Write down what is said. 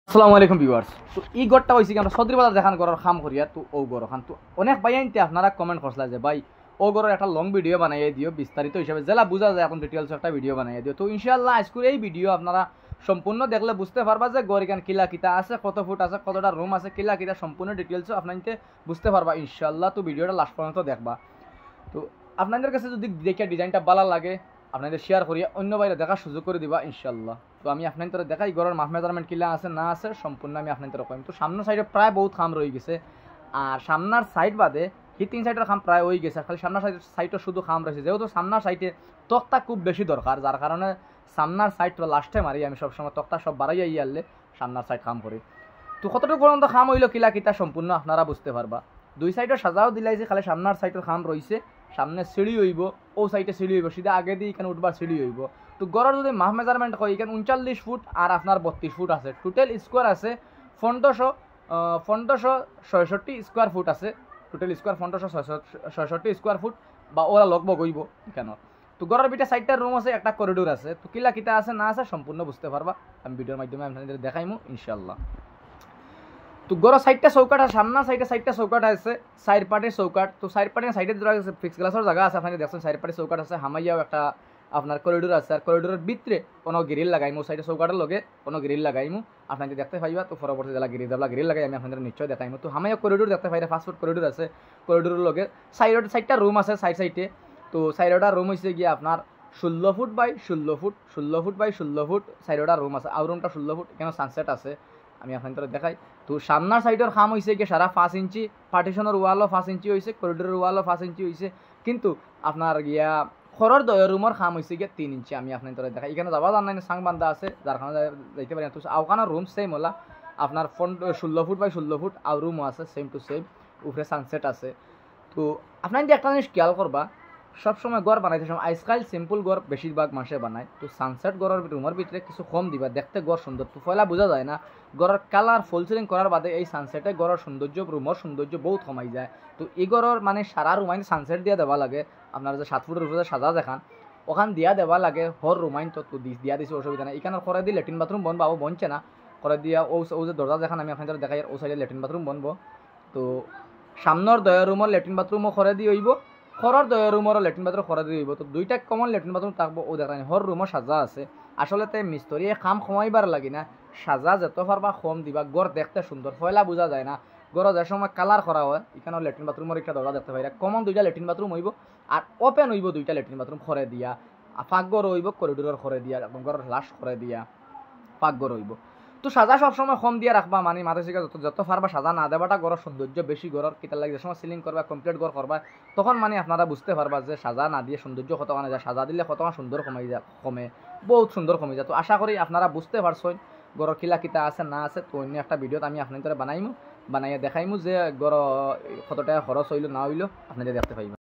আসসালামু আলাইকুম ভিউয়ার্স। তো এই গড়টা হয়েছে কি আমরা সদরি বাজার দেখান গড়ের খাম করিয়া। তো ও গড় খান তো অনেক বাইনতে আপনারা কমেন্ট করছিলেন যে ভাই ও গড়ের একটা লং ভিডিও বানাইয়ে দিও, বিস্তারিত হিসাবে জেলা বুঝা যায় এখন ডিটেলস একটা ভিডিও বানাইয়ে দিও। তো ইনশাআল্লাহ আজকের এই ভিডিও আপনারা সম্পূর্ণ দেখলে বুঝতে পারবা যে গড় এখান কিলা কিতা আছে, কত ফুট আছে, কতটা রুম আছে, কিলা কিতা সম্পূর্ণ ডিটেলসও আপনাকে বুঝতে পারবা ইনশাআল্লাহ। তো ভিডিওটা লাস্ট পর্যন্ত দেখবা। তো আপনাদের কাছে যদি দেখে ডিজাইনটা ভালো লাগে আপনাদের শেয়ার করিয়া অন্য বাইরে দেখার সুযোগ করে দিবা ইনশাল্লাহ। তো আমি আপনাদের দেখাই গড়ের মাফ মেজারমেন্ট কিলা আছে না আছে সম্পূর্ণ আমি আপনাদের কইম। তো সামনের সাইডে প্রায় বহুত খাম রয়ে গেছে, আর সামনার সাইড বাদে এই তিন সাইডের খাম প্রায় হয়ে গেছে, খালি সামনার সাইডে শুধু খাম রয়েছে। যেহেতু সামনার সাইডে তক্তা খুব বেশি দরকার, যার কারণে সামনার সাইডটা লাস্টে মারি আমি সবসময় তক্তা সব বাড়াইয়া আনলে সামনার সাইড খাম করি। তো কতটুকু পর্যন্ত খাম হইলো কিলা কিতা সম্পূর্ণ আপনারা বুঝতে পারবা। দুই সাইডে সাজাও দিলাইছে, খালি সামনার সাইডের খাম রয়েছে, সামনে সিঁড়ি হইব, ও সাইডে সিঁড়ি হইব, সিধা আগে দিয়ে এখানে উঠবার সিঁড়ি হইব। তো গড়ের যদি মাফ মেজারমেন্ট হয় এখানে 39 ফুট আর আপনার 32 ফুট আছে, টোটাল স্কোয়ার আছে 1566 স্কোয়ার ফুট আছে। টোটাল স্কোয়ার 1566 স্কোয়ার ফুট বা ওরা লগবগ হইব কেন। তো গড়ের বিটা সাইডটার রুম আছে, একটা করিডোর আছে। তো কিলা কিতা আছে না আছে সম্পূর্ণ বুঝতে পারবা আমি ভিডিওর মাধ্যমে আপনাদের দেখাইমু ইনশাল্লাহ। তো গড় সাইডটা চৌকাট আছে, সামনের সাইডটা চৌকাট আছে, সাইড পার্টের চৌকাট। তো সাইড পার্টের সাইডে ধরা গেছে ফিক্স গ্লাসের জায়গা আছে, আপনারা দেখছেন সাইড পার্টের চৌকাট আছে, হামাইয়াও একটা আপনার করিডোর আছে। আর করিডোরের ভিতরে কোনো গ্রিল লাগাইমু, সাইডে চৌকাটের লগে কোনো গ্রিল লাগাইমু আপনাকে দেখতে পাইবা। তো পরবর্তী জেলা গ্রিল লাগাই আমি আপনাদের নিশ্চয় দেখাইমু। তো হামাইয়া করিডোর দেখতে পাইরা 5 ফুট করিডোর আছে, করিডোরের লগে সাইডটা রুম আছে সাইডে। তো সাইডটা রুম হয়েছে গিয়ে আপনার 16 foot by 16 foot, 16 foot by 16 foot সাইডটা রুম আছে। আর রুমটা 16 ফুট, এখানে সানসেট আছে আমি আপনাদের দেখাই। তো সামনার সাইডের খাম হয়েছে গিয়ে সারা 5 ইঞ্চি, পার্টিশনের ওয়ালও 5 ইঞ্চি হয়েছে, করিডোরের ওয়ালও 5 ইঞ্চি হয়েছে। কিন্তু আপনার গিয়া খরর দয়ের রুমের খাম হয়েছে গিয়ে 3 ইঞ্চি আমি আপনাদের দেখাই। এখানে যাওয়া জান নাই সাং বান্ধা আছে, যার কারণে যাইতে পারি না। তো ওখানে রুম সেম হলা আপনার 16 ফুট বাই 16 ফুট, আর রুমও আছে সেম টু সেম, উপরে সানসেট আছে। তো আপনার যদি একটা জিনিস খেয়াল করবা, সবসময় গড় বানাইতে সময় আজকাল সিম্পল গড় বেশিরভাগ মানুষে বানায়। তো সানসেট গড়ের রুমের ভিতরে কিছু কম দিবা, দেখতে গড় সুন্দর। তো পয়লা বোঝা যায় না, গড়ের কালার ফুল সিলিং করার বাদে এই সানসেটে গড়ের সৌন্দর্য, রুমের সৌন্দর্য বহুত কমাই যায়। তো এই গড়ের মানে সারা রুমাইন সানসেট দিয়া দেওয়া লাগে। আপনার যে 7 ফুটের উপরে সাজা দেখান ওখান দিয়া দেওয়া লাগে, হর রুমাইন তো দিয়া দিছে অসুবিধা নেই। এখানে করে দিয়ে ল্যাট্রিন বাথরুম বনবো, বনছে না করে দিয়া ও যে দরজা দেখান আমি আপনাদের দেখাই, ও সাইডে ল্যাট্রিন বাথরুম বনবো। তো সামনের দয়া রুমের ল্যাট্রিন বাথরুমও করে দিয়ে হইব, খরর দয়া রুমেরও ল্যাট্রিন বাথরুম করে দিয়ে হইব। তো দুইটা কমন ল্যাট্রিন বাথরুম থাকবো। ও দেখান হর রুমও সাজা আছে। আসলে তাই মিস্তরি খাম কমাইবার লাগি না, সাজা যেত পারবা কম দিবা, গড় দেখতে সুন্দর পয়লা বোঝা যায় না। গড় যে সময় কালার করা হয় এখানেও ল্যাট্রিন বাথরুমের একটা দরজা দেখতে পাই, কমন দুইটা ল্যাট্রিন বাথরুম হইব, আর ওপেন হইব দুইটা ল্যাট্রিন বাথরুম করে দিয়া, পাকঘর হইব করিডোরের করে দিয়া, ঘরের লাস্ট করে দিয়া পাকঘর হইব। তো সাজা সবসময় কম দিয়ে রাখবা, মানে মানসিক যত পারবা সাজা না দেবাটা গড়ের সৌন্দর্য বেশি। গড়ের কিতার লাগে যে সময় সিলিং করবা কমপ্লিট ঘর করবা তখন মানে আপনারা বুঝতে পারবা যে সাজা না দিয়ে সৌন্দর্য কতখানে যায়, সাজা দিলে কতখানি সুন্দর কমে বহুত সুন্দর কমে যায়। তো আশা করি আপনারা বুঝতে পারছেন গড়ের কিলা কিতা আছে না আছে। তো অন্য একটা ভিডিওতে আমি আপনাদের বানাইমু, বানাইয়া দেখাইমু যে গড় কত টাকা খরচ হইলো না হইলো আপনাদের দেখতে পাইবেন।